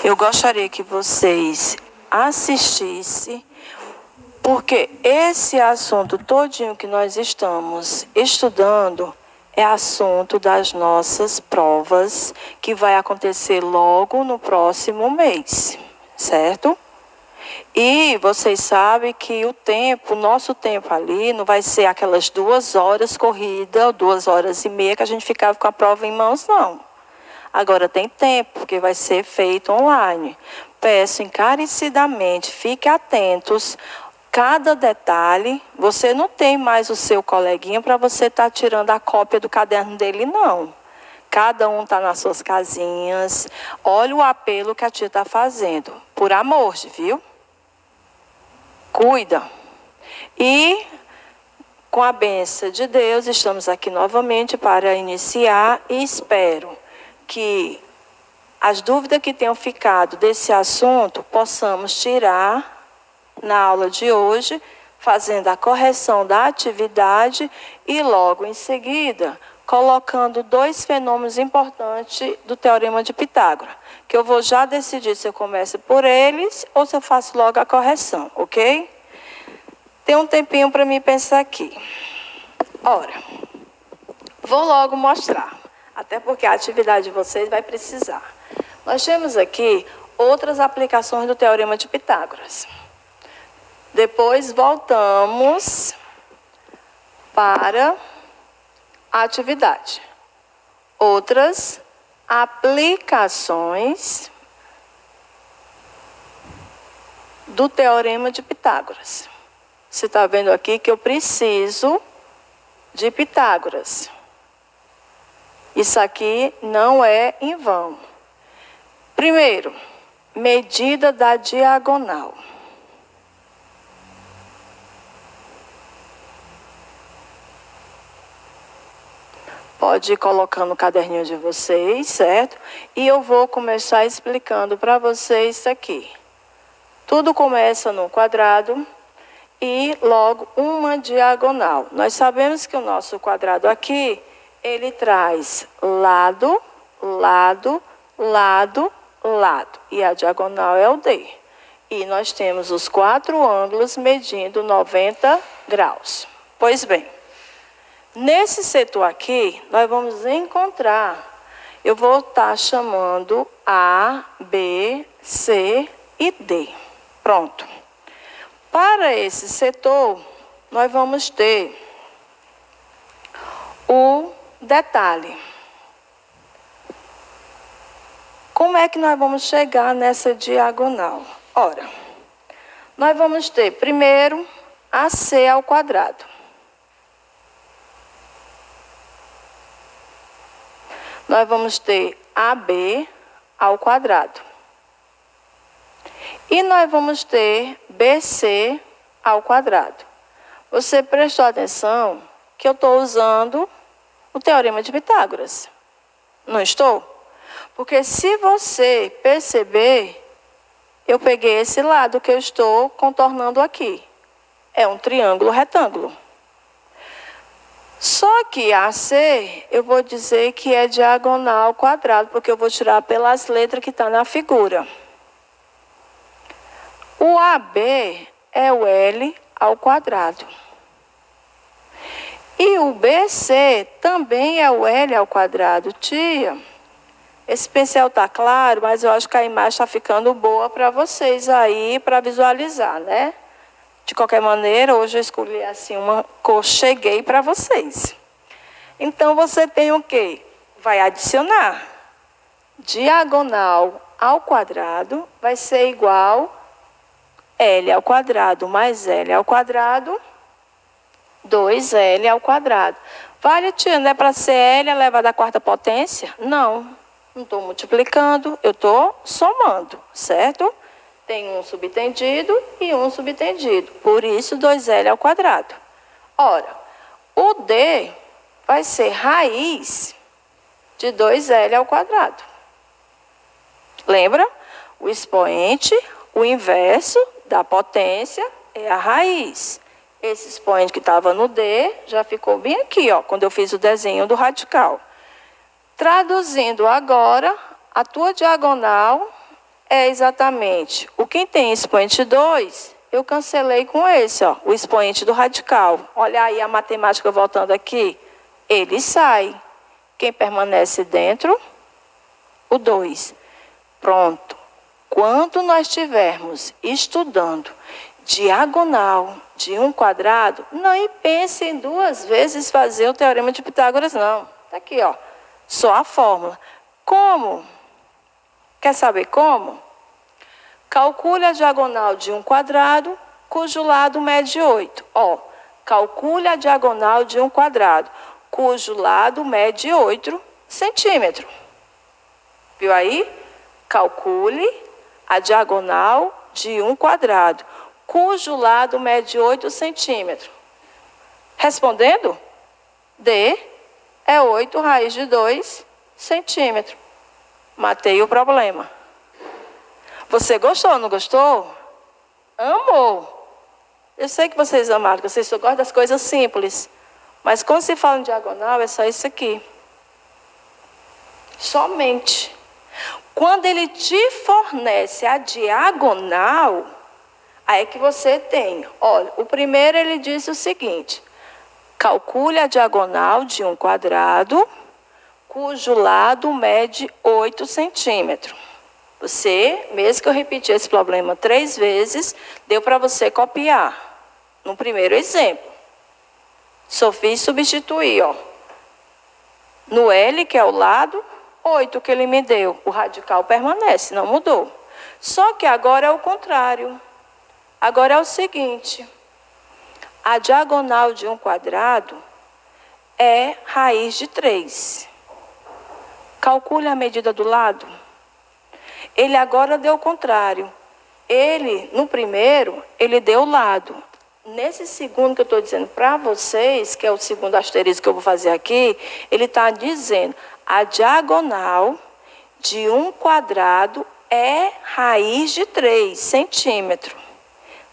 Eu gostaria que vocês assistissem, porque esse assunto todinho que nós estamos estudando é assunto das nossas provas, que vai acontecer logo no próximo mês, certo? E vocês sabem que o nosso tempo ali, não vai ser aquelas 2 horas corrida, 2 horas e meia que a gente ficava com a prova em mãos, não. Agora tem tempo, porque vai ser feito online. Peço encarecidamente, fiquem atentos. Cada detalhe, você não tem mais o seu coleguinha para você estar tirando a cópia do caderno dele, não. Cada um está nas suas casinhas. Olha o apelo que a tia está fazendo. Por amor, viu? Cuida. E, com a bênção de Deus, estamos aqui novamente para iniciar e espero que as dúvidas que tenham ficado desse assunto possamos tirar na aula de hoje, fazendo a correção da atividade e logo em seguida colocando 2 fenômenos importantes do Teorema de Pitágoras, que eu vou já decidir se eu começo por eles ou se eu faço logo a correção, ok? Tem um tempinho para mim pensar aqui. Ora, vou logo mostrar, até porque a atividade de vocês vai precisar. Nós temos aqui outras aplicações do Teorema de Pitágoras. Depois voltamos para a atividade. Outras aplicações do Teorema de Pitágoras. Você está vendo aqui que eu preciso de Pitágoras. Isso aqui não é em vão. Primeiro, medida da diagonal. Pode ir colocando no caderninho de vocês, certo? E eu vou começar explicando para vocês isso aqui. Tudo começa no quadrado e logo uma diagonal. Nós sabemos que o nosso quadrado aqui, ele traz lado, lado, lado, lado. E a diagonal é o D. E nós temos os 4 ângulos medindo 90 graus. Pois bem, nesse setor aqui, nós vamos encontrar, eu vou estar chamando A, B, C e D. Pronto. Para esse setor, nós vamos ter o detalhe. Como é que nós vamos chegar nessa diagonal? Ora, nós vamos ter primeiro AC ao quadrado. Nós vamos ter AB ao quadrado. E nós vamos ter BC ao quadrado. Você prestou atenção que eu estou usando o Teorema de Pitágoras? Não estou? Porque se você perceber, eu peguei esse lado que eu estou contornando aqui. É um triângulo retângulo. Só que AC, eu vou dizer que é diagonal ao quadrado, porque eu vou tirar pelas letras que estão na figura. O AB é o L ao quadrado. E o BC também é o L ao quadrado. Tia, esse pincel está claro, mas eu acho que a imagem está ficando boa para vocês aí, para visualizar, né? De qualquer maneira, hoje eu escolhi assim uma cor, cheguei para vocês. Então, você tem o quê? Vai adicionar. Diagonal ao quadrado vai ser igual L ao quadrado mais L ao quadrado, 2L ao quadrado. Vale, tia, não é para ser L elevado à quarta potência? Não, não estou multiplicando, eu estou somando, certo? Tem um subtendido e um subtendido. Por isso, 2L ao quadrado. Ora, o D vai ser raiz de 2L ao quadrado. Lembra? O expoente, o inverso da potência é a raiz. Esse expoente que estava no D já ficou bem aqui, ó, quando eu fiz o desenho do radical. Traduzindo agora, a tua diagonal é exatamente o que tem expoente 2, eu cancelei com esse, ó, o expoente do radical. Olha aí a matemática voltando aqui. Ele sai. Quem permanece dentro? O 2. Pronto. Quando nós estivermos estudando diagonal de um quadrado, não pense em 2 vezes fazer o teorema de Pitágoras, não. Está aqui, ó. Só a fórmula. Como? Quer saber como? Calcule a diagonal de um quadrado, cujo lado mede 8. Ó, calcule a diagonal de um quadrado, cujo lado mede 8 centímetros. Viu aí? Calcule a diagonal de um quadrado, cujo lado mede 8 centímetros. Respondendo? D é 8 raiz de 2 centímetros. Matei o problema. Você gostou ou não gostou? Amou. Eu sei que vocês amaram, que vocês só gostam das coisas simples. Mas quando se fala em diagonal, é só isso aqui. Somente. Quando ele te fornece a diagonal, aí é que você tem. Olha, o primeiro ele diz o seguinte: calcule a diagonal de um quadrado, cujo lado mede 8 centímetros. Você, mesmo que eu repetir esse problema 3 vezes, deu para você copiar. No primeiro exemplo. Só fiz substituir, ó. No L, que é o lado, 8 que ele me deu. O radical permanece, não mudou. Só que agora é o contrário. Agora é o seguinte. A diagonal de um quadrado é raiz de 3. Calcule a medida do lado. Ele agora deu o contrário. Ele, no primeiro, ele deu o lado. Nesse segundo que eu estou dizendo para vocês, que é o segundo asterisco que eu vou fazer aqui, ele está dizendo a diagonal de um quadrado é raiz de 3 centímetros.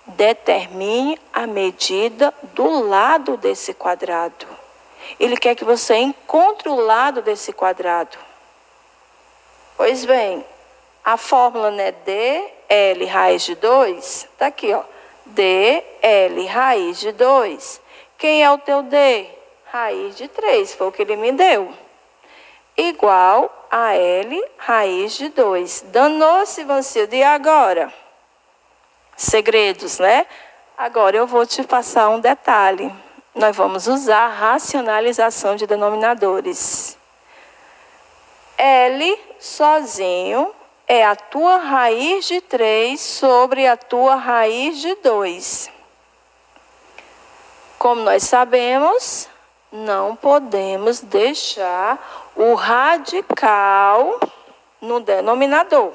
Determine a medida do lado desse quadrado. Ele quer que você encontre o lado desse quadrado. Pois bem, a fórmula, né, dl raiz de 2, está aqui, ó. dl raiz de 2. Quem é o teu d? Raiz de 3, foi o que ele me deu. Igual a l raiz de 2. Danou-se, Vancildo, e agora? Segredos, né? Agora eu vou te passar um detalhe. Nós vamos usar a racionalização de denominadores. L sozinho é a tua raiz de 3 sobre a tua raiz de 2. Como nós sabemos, não podemos deixar o radical no denominador.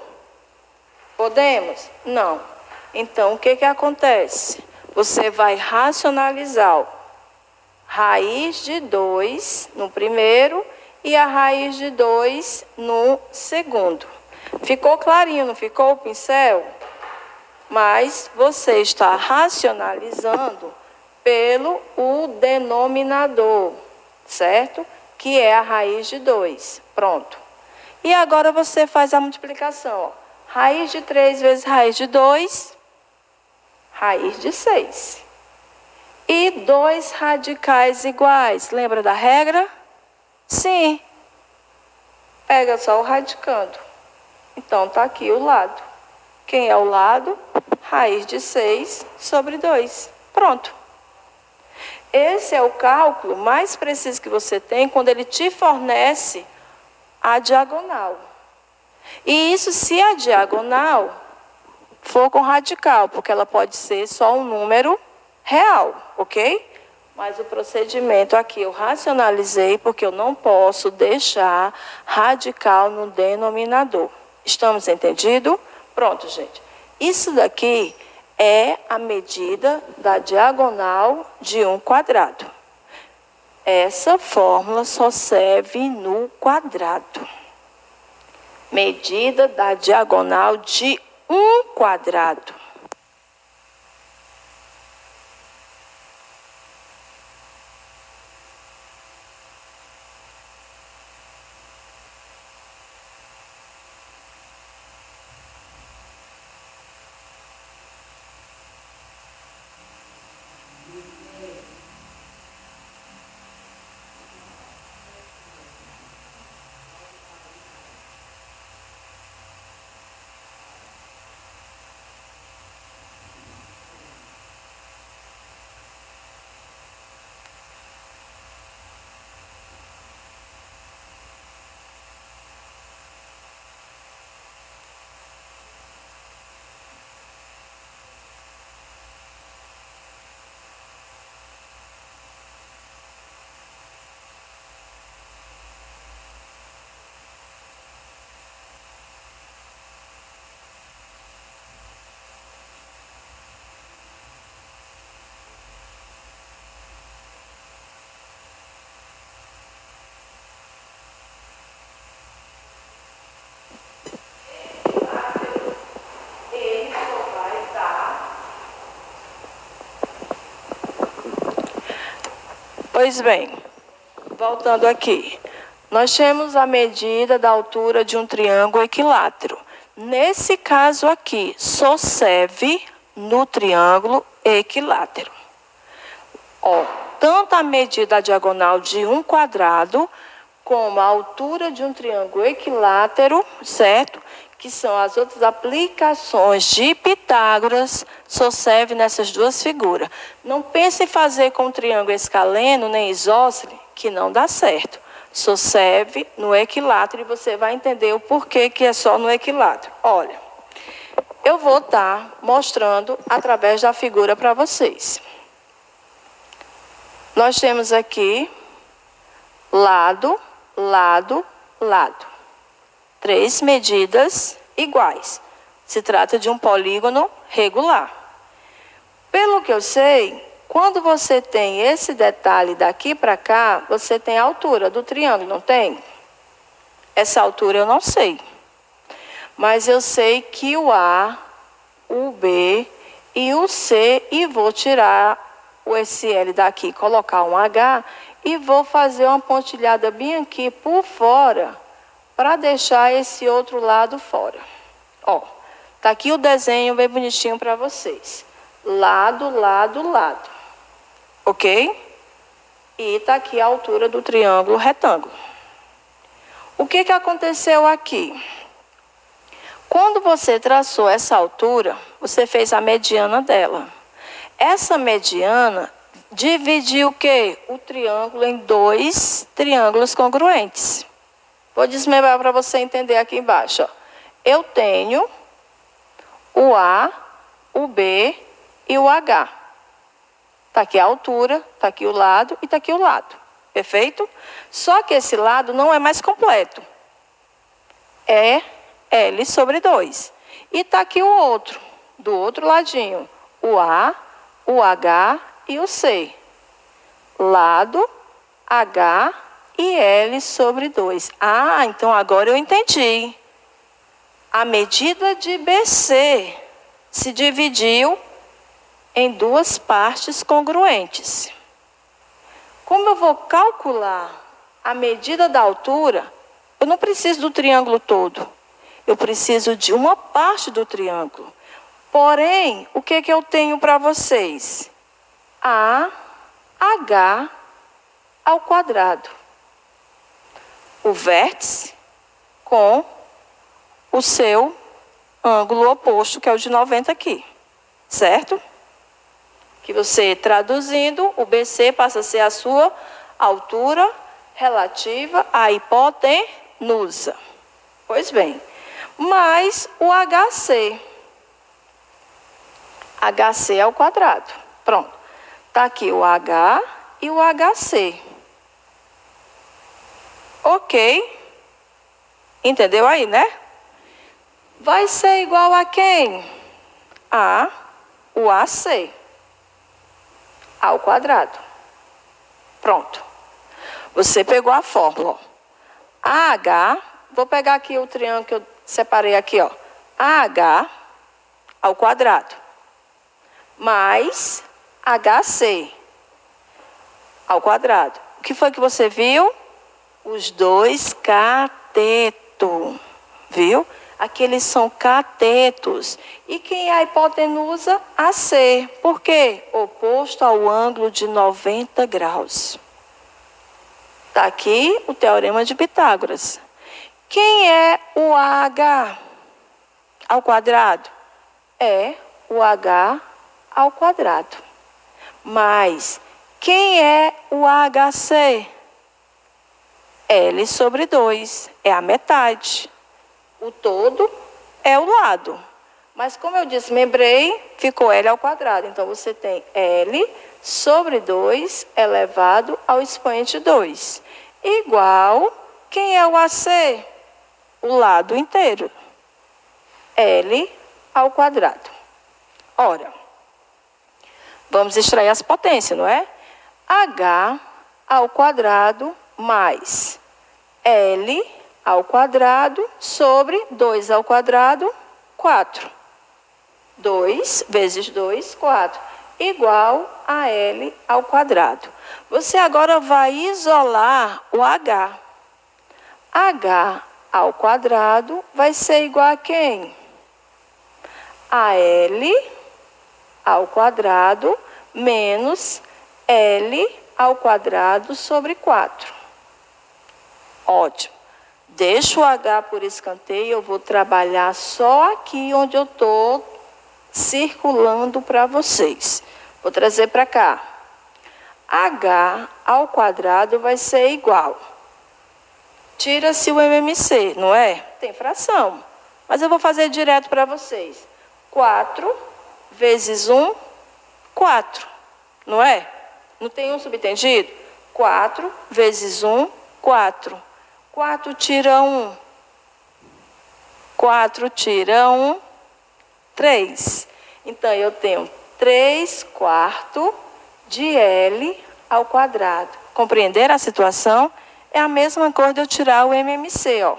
Podemos? Não. Então, o que acontece? Você vai racionalizar raiz de 2 no primeiro e a raiz de 2 no segundo. Ficou clarinho, não ficou o pincel? Mas você está racionalizando pelo o denominador, certo? Que é a raiz de 2. Pronto. E agora você faz a multiplicação. Ó. Raiz de 3 vezes raiz de 2, raiz de 6. E 2 radicais iguais. Lembra da regra? Sim. Pega só o radicando. Então, está aqui o lado. Quem é o lado? Raiz de 6 sobre 2. Pronto. Esse é o cálculo mais preciso que você tem quando ele te fornece a diagonal. E isso se a diagonal for com radical, porque ela pode ser só um número real, ok? Mas o procedimento aqui eu racionalizei porque eu não posso deixar radical no denominador. Estamos entendidos? Pronto, gente. Isso daqui é a medida da diagonal de um quadrado. Essa fórmula só serve no quadrado. Medida da diagonal de um quadrado. Pois bem, voltando aqui. Nós temos a medida da altura de um triângulo equilátero. Nesse caso aqui, só serve no triângulo equilátero. Ó, tanto a medida da diagonal de um quadrado, como a altura de um triângulo equilátero, certo? Que são as outras aplicações de Pitágoras, só serve nessas duas figuras. Não pense em fazer com triângulo escaleno, nem isósceles, que não dá certo. Só serve no equilátero e você vai entender o porquê que é só no equilátero. Olha, eu vou estar mostrando através da figura para vocês. Nós temos aqui lado, lado, lado. 3 medidas iguais. Se trata de um polígono regular. Pelo que eu sei, quando você tem esse detalhe daqui para cá, você tem a altura do triângulo, não tem? Essa altura eu não sei. Mas eu sei que o A, o B e o C, e vou tirar esse L daqui, colocar um H, e vou fazer uma pontilhada bem aqui por fora, para deixar esse outro lado fora. Ó, tá aqui o desenho bem bonitinho para vocês. Lado, lado, lado. Ok? E está aqui a altura do triângulo retângulo. O que aconteceu aqui? Quando você traçou essa altura, você fez a mediana dela. Essa mediana dividiu o quê? O triângulo em 2 triângulos congruentes. Vou desmembrar para você entender aqui embaixo. Ó. Eu tenho o A, o B e o H. Está aqui a altura, está aqui o lado e está aqui o lado. Perfeito? Só que esse lado não é mais completo. É L sobre 2. E está aqui o outro, do outro ladinho. O A, o H e o C. Lado, H e L sobre 2. Ah, então agora eu entendi. A medida de BC se dividiu em 2 partes congruentes. Como eu vou calcular a medida da altura, eu não preciso do triângulo todo. Eu preciso de uma parte do triângulo. Porém, o que eu tenho para vocês? AH ao quadrado. O vértice com o seu ângulo oposto, que é o de 90 aqui. Certo? Que você, traduzindo, o BC passa a ser a sua altura relativa à hipotenusa. Pois bem, mais o HC. HC ao quadrado. Pronto. Está aqui o H e o HC. Ok. Entendeu aí, né? Vai ser igual a quem? O AC. Ao quadrado. Pronto. Você pegou a fórmula. AH, vou pegar aqui o triângulo que eu separei aqui, ó. AH ao quadrado. Mais HC ao quadrado. O que foi que você viu? Os 2 catetos. Viu? Aqui eles são catetos. E quem é a hipotenusa? AC. Por quê? Oposto ao ângulo de 90 graus. Está aqui o teorema de Pitágoras. Quem é o AH ao quadrado? É o H ao quadrado. Mas quem é o HC? L sobre 2. É a metade. O todo é o lado. Mas como eu desmembrei, ficou L ao quadrado. Então, você tem L sobre 2 elevado ao expoente 2. Igual, quem é o AC? O lado inteiro. L ao quadrado. Ora, vamos extrair as potências, não é? H ao quadrado mais L ao quadrado sobre 2 ao quadrado, 4. 2 vezes 2, 4. igual a L ao quadrado. Você agora vai isolar o H. H ao quadrado vai ser igual a quem? A L ao quadrado menos L ao quadrado sobre 4. Ótimo. Deixa o H por escanteio, eu vou trabalhar só aqui onde eu estou circulando para vocês. Vou trazer para cá. H ao quadrado vai ser igual. Tira-se o MMC, não é? Tem fração. Mas eu vou fazer direto para vocês. 4 vezes 1, 4. Não é? Não tem um subentendido? 4 vezes 1, 4. 4 tira 1. 4 tira 1, 3. Então, eu tenho 3 quartos de L ao quadrado. Compreenderam a situação? É a mesma coisa de eu tirar o MMC, ó.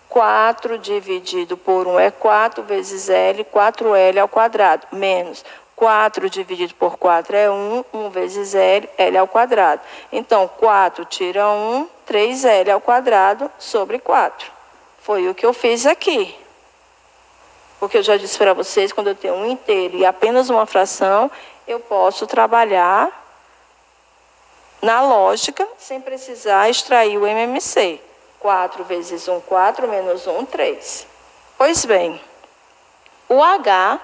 4 dividido por 1 é 4 vezes L, 4L ao quadrado, menos 4 dividido por 4 é 1, 1 vezes L, L ao quadrado. Então, 4 tira 1, 3L ao quadrado sobre 4. Foi o que eu fiz aqui. Porque eu já disse para vocês, quando eu tenho um inteiro e apenas uma fração, eu posso trabalhar na lógica, sem precisar extrair o MMC. 4 vezes 1, 4, menos 1, 3. Pois bem, o H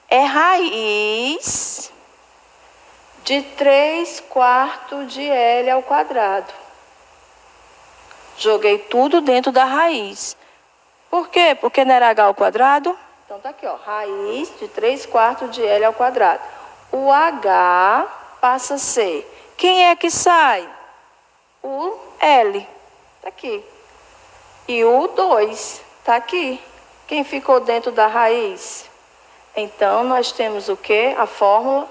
é raiz de 3 quartos de L ao quadrado. Joguei tudo dentro da raiz. Por quê? Porque não era H ao quadrado? Então tá aqui, ó, raiz de 3 quartos de L ao quadrado. O H passa a ser... Quem é que sai? O L. Está aqui. E o 2 está aqui. Quem ficou dentro da raiz? Então, nós temos o quê? A fórmula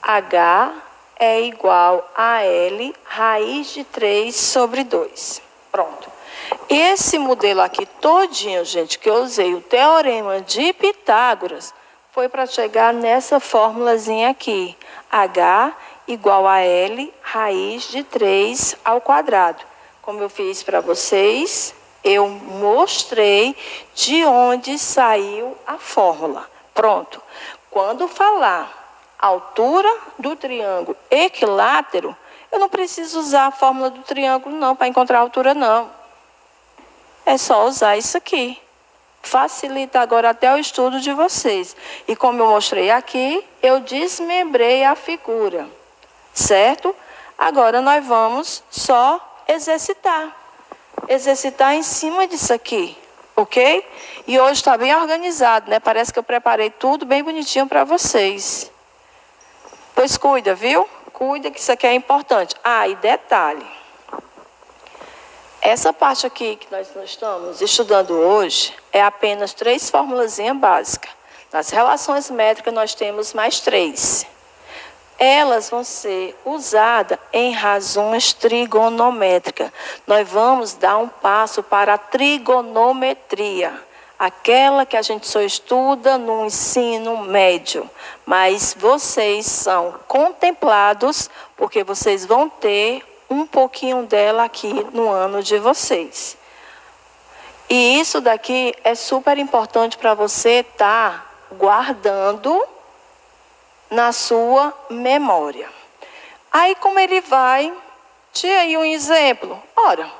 H é igual a L raiz de 3 sobre 2. Pronto. Esse modelo aqui todinho, gente, que eu usei o teorema de Pitágoras, foi para chegar nessa fórmulazinha aqui. H igual a L raiz de 3 ao quadrado. Como eu fiz para vocês, eu mostrei de onde saiu a fórmula. Pronto. Quando falar altura do triângulo equilátero, eu não preciso usar a fórmula do triângulo não, para encontrar a altura não. É só usar isso aqui. Facilita agora até o estudo de vocês. E como eu mostrei aqui, eu desmembrei a figura. Certo? Agora nós vamos só exercitar. Exercitar em cima disso aqui. Ok? E hoje está bem organizado, né? Parece que eu preparei tudo bem bonitinho para vocês. Pois cuida, viu? Cuida que isso aqui é importante. Ah, e detalhe. Essa parte aqui que nós estamos estudando hoje é apenas 3 formulazinhas básicas. Nas relações métricas nós temos mais 3. Elas vão ser usadas em razões trigonométricas. Nós vamos dar um passo para a trigonometria, aquela que a gente só estuda no ensino médio. Mas vocês são contemplados, porque vocês vão ter um pouquinho dela aqui no ano de vocês. E isso daqui é super importante para você estar guardando na sua memória. Aí como ele vai, tira aí um exemplo. Ora,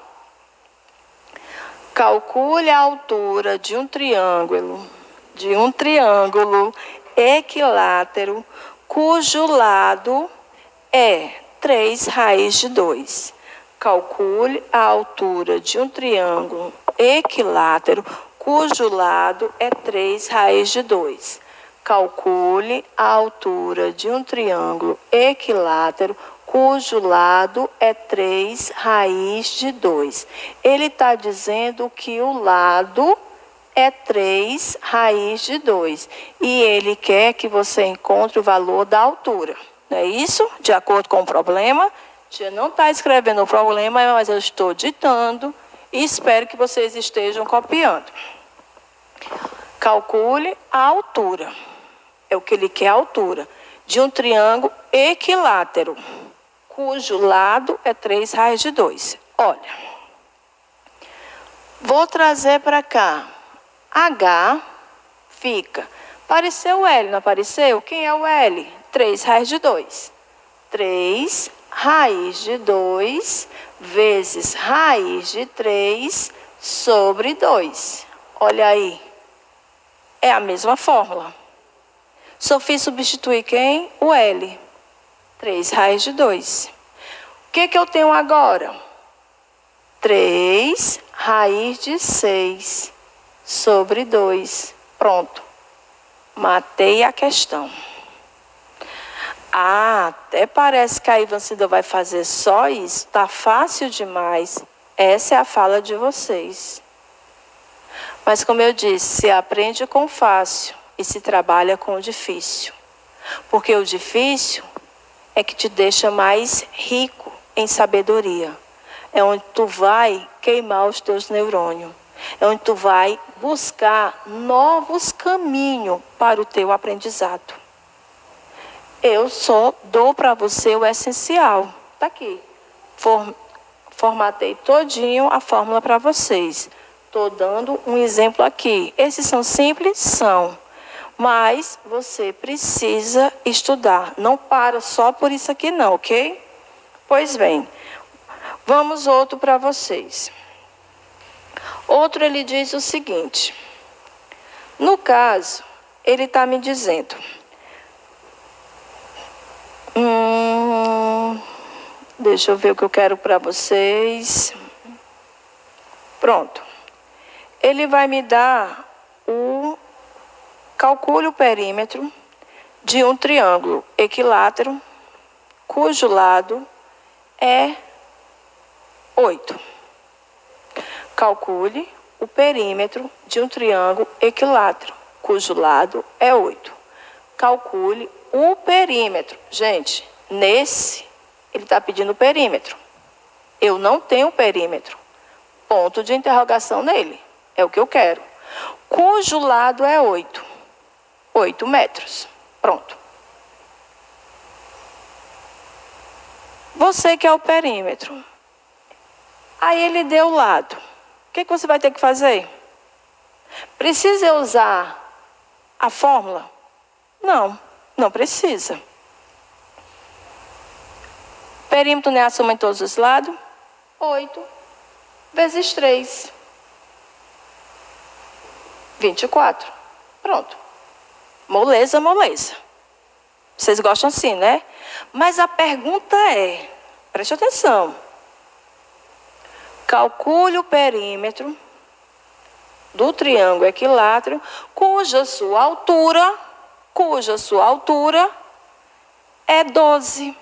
calcule a altura de um triângulo equilátero, cujo lado é 3 raiz de 2. Calcule a altura de um triângulo equilátero, cujo lado é 3 raiz de 2. Calcule a altura de um triângulo equilátero, cujo lado é 3 raiz de 2. Ele está dizendo que o lado é 3 raiz de 2. E ele quer que você encontre o valor da altura. Não é isso? De acordo com o problema. Eu não está escrevendo o problema, mas eu estou ditando e espero que vocês estejam copiando. Calcule a altura. É o que ele quer, a altura. de um triângulo equilátero, cujo lado é 3 raiz de 2. Olha, vou trazer para cá. H fica. Apareceu o L, não apareceu? Quem é o L? 3 raiz de 2. 3 raiz de 2 vezes raiz de 3 sobre 2. Olha aí. É a mesma fórmula. Só fiz substituir quem? O L. 3 raiz de 2. O que eu tenho agora? 3 raiz de 6 sobre 2. Pronto. Matei a questão. Até parece que a Ivancida vai fazer só isso. Está fácil demais. Essa é a fala de vocês. Mas como eu disse, se aprende com o fácil e se trabalha com o difícil. Porque o difícil é que te deixa mais rico em sabedoria. É onde tu vai queimar os teus neurônios. É onde tu vai buscar novos caminhos para o teu aprendizado. Eu só dou para você o essencial. Está aqui. Formatei todinho a fórmula para vocês. Estou dando um exemplo aqui. Esses são simples? São. Mas você precisa estudar. Não para só por isso aqui não, ok? Pois bem. Vamos outro para vocês. Outro ele diz o seguinte. No caso, ele está me dizendo... deixa eu ver o que eu quero para vocês. Pronto. Ele vai me dar o calcule o perímetro de um triângulo equilátero, cujo lado é 8. Calcule o perímetro de um triângulo equilátero, cujo lado é 8. Calcule o perímetro. Gente, nesse, ele está pedindo o perímetro. Eu não tenho perímetro. Ponto de interrogação nele. É o que eu quero. Cujo lado é 8. 8 metros. Pronto. Você quer o perímetro. Aí ele deu o lado. O que você vai ter que fazer? Precisa eu usar a fórmula? Não, não precisa. Perímetro não é a soma em todos os lados? 8 vezes 3. 24. Pronto. Moleza, moleza. Vocês gostam assim, né? Mas a pergunta é, preste atenção. Calcule o perímetro do triângulo equilátero, cuja sua altura é 12.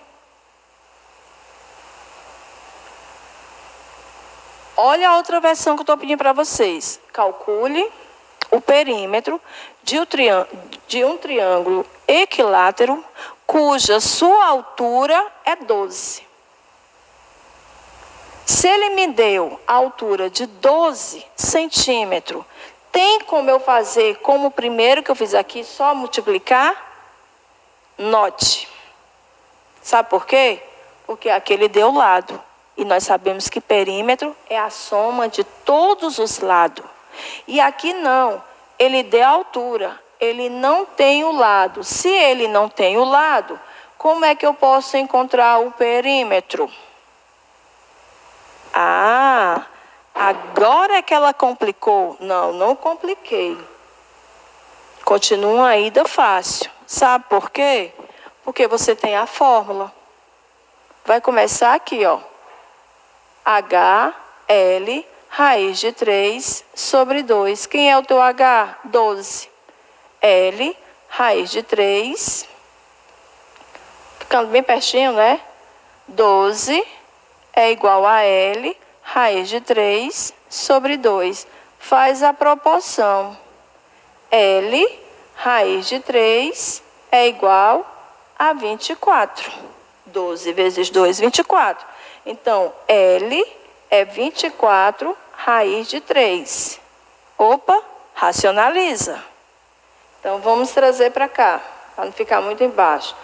Olha a outra versão que eu estou pedindo para vocês. Calcule o perímetro de um triângulo equilátero, cuja sua altura é 12. Se ele me deu a altura de 12 centímetros, tem como eu fazer como o primeiro que eu fiz aqui, só multiplicar? Note. Sabe por quê? Porque aqui ele deu o lado. E nós sabemos que perímetro é a soma de todos os lados. E aqui não. Ele deu a altura. Ele não tem o lado. Se ele não tem o lado, como é que eu posso encontrar o perímetro? Ah, agora é que ela complicou. Não, não compliquei. Continua ainda fácil. Sabe por quê? Porque você tem a fórmula. Vai começar aqui, ó. H, L, raiz de 3 sobre 2. Quem é o teu H? 12. L, raiz de 3. Ficando bem pertinho, né? 12 é igual a L, raiz de 3 sobre 2. Faz a proporção. L, raiz de 3 é igual a 24. 12 vezes 2, 24. Então, L é 24 raiz de 3. Opa, racionaliza. Então, vamos trazer para cá, para não ficar muito embaixo.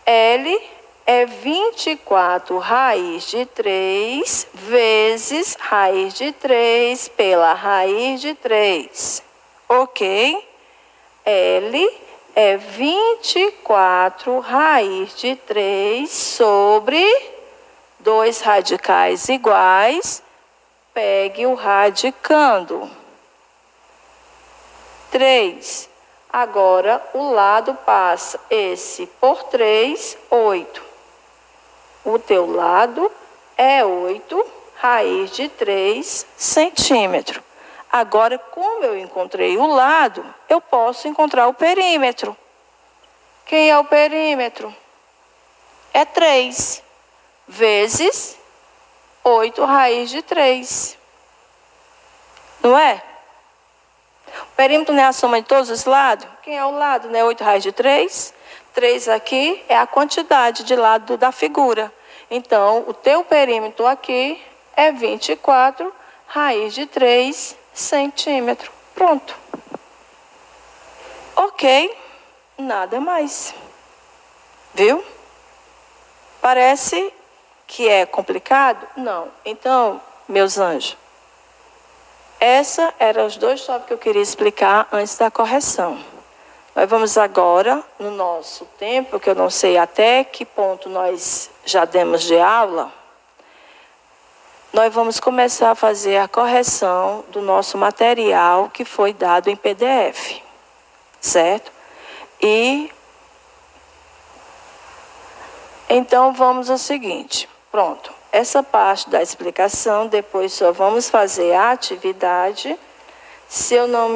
L é 24 raiz de 3 vezes raiz de 3 pela raiz de 3. Ok? L é 24 raiz de 3 sobre 2 radicais iguais. Pegue o radicando. 3. Agora, o lado passa esse por 3, 8. O teu lado é 8 raiz de 3 centímetros. Agora, como eu encontrei o lado, eu posso encontrar o perímetro. Quem é o perímetro? É 3 vezes 8 raiz de 3. Não é? O perímetro não é a soma de todos os lados? Quem é o lado? Não é 8 raiz de 3? 3 aqui é a quantidade de lado da figura. Então, o teu perímetro aqui é 24 raiz de 3 centímetros. Pronto. Ok. Nada mais. Viu? Parece que é complicado? Não. Então, meus anjos, esses eram os 2 tópicos que eu queria explicar antes da correção. Nós vamos agora, no nosso tempo, que eu não sei até que ponto nós já demos de aula, nós vamos começar a fazer a correção do nosso material que foi dado em PDF. Certo? E então vamos ao seguinte. Pronto. Essa parte da explicação, depois só vamos fazer a atividade. Se não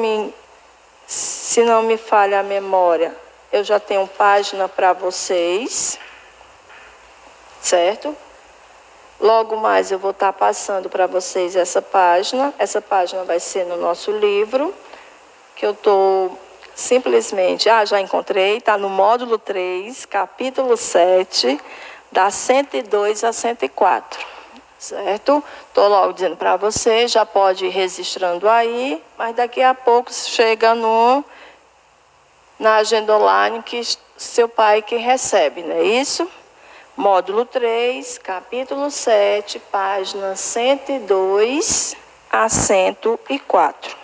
me falha a memória, eu já tenho página para vocês, certo? Logo mais eu vou estar passando para vocês essa página. Essa página vai ser no nosso livro, que eu estou simplesmente... já encontrei, está no módulo 3, capítulo 7, da 102 a 104, certo? Estou logo dizendo para você, já pode ir registrando aí, mas daqui a pouco chega na agenda online que seu pai que recebe, não é isso? Módulo 3, capítulo 7, página 102 a 104.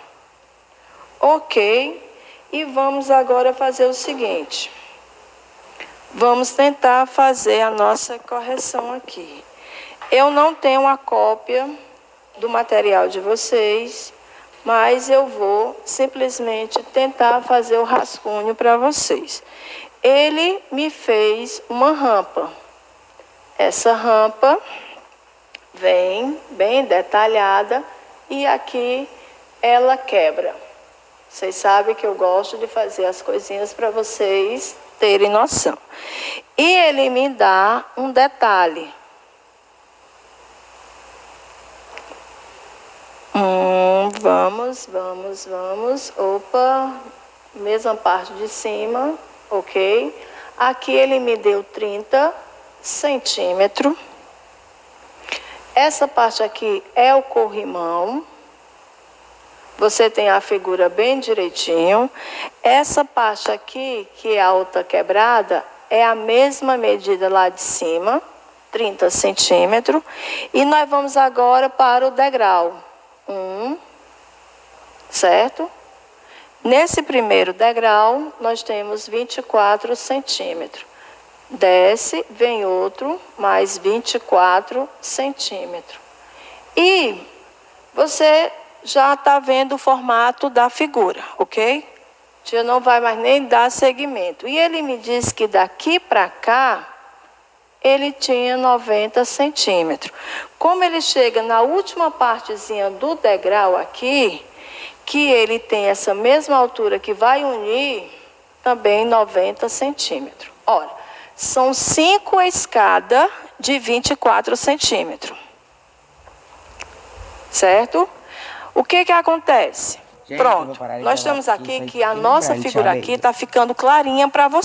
Ok, e vamos agora fazer o seguinte. Vamos tentar fazer a nossa correção aqui. Eu não tenho a cópia do material de vocês, mas eu vou simplesmente tentar fazer o rascunho para vocês. Ele me fez uma rampa. Essa rampa vem bem detalhada e aqui ela quebra. Vocês sabem que eu gosto de fazer as coisinhas para vocês terem noção. E ele me dá um detalhe. Vamos. Opa, mesma parte de cima, ok. Aqui ele me deu 30 centímetros. Essa parte aqui é o corrimão. Você tem a figura bem direitinho. Essa parte aqui, que é a outra quebrada, é a mesma medida lá de cima, 30 centímetros. E nós vamos agora para o degrau. Certo? Nesse primeiro degrau, nós temos 24 centímetros. Desce, vem outro, mais 24 centímetros. E você já está vendo o formato da figura, ok? Já não vai mais nem dar seguimento. E ele me disse que daqui para cá, ele tinha 90 centímetros. Como ele chega na última partezinha do degrau aqui, que ele tem essa mesma altura que vai unir, também 90 centímetros. Olha, são 5 escadas de 24 centímetros. Certo? O que acontece? Gente, pronto, nós estamos aqui que a nossa figura aqui está ficando clarinha para vocês.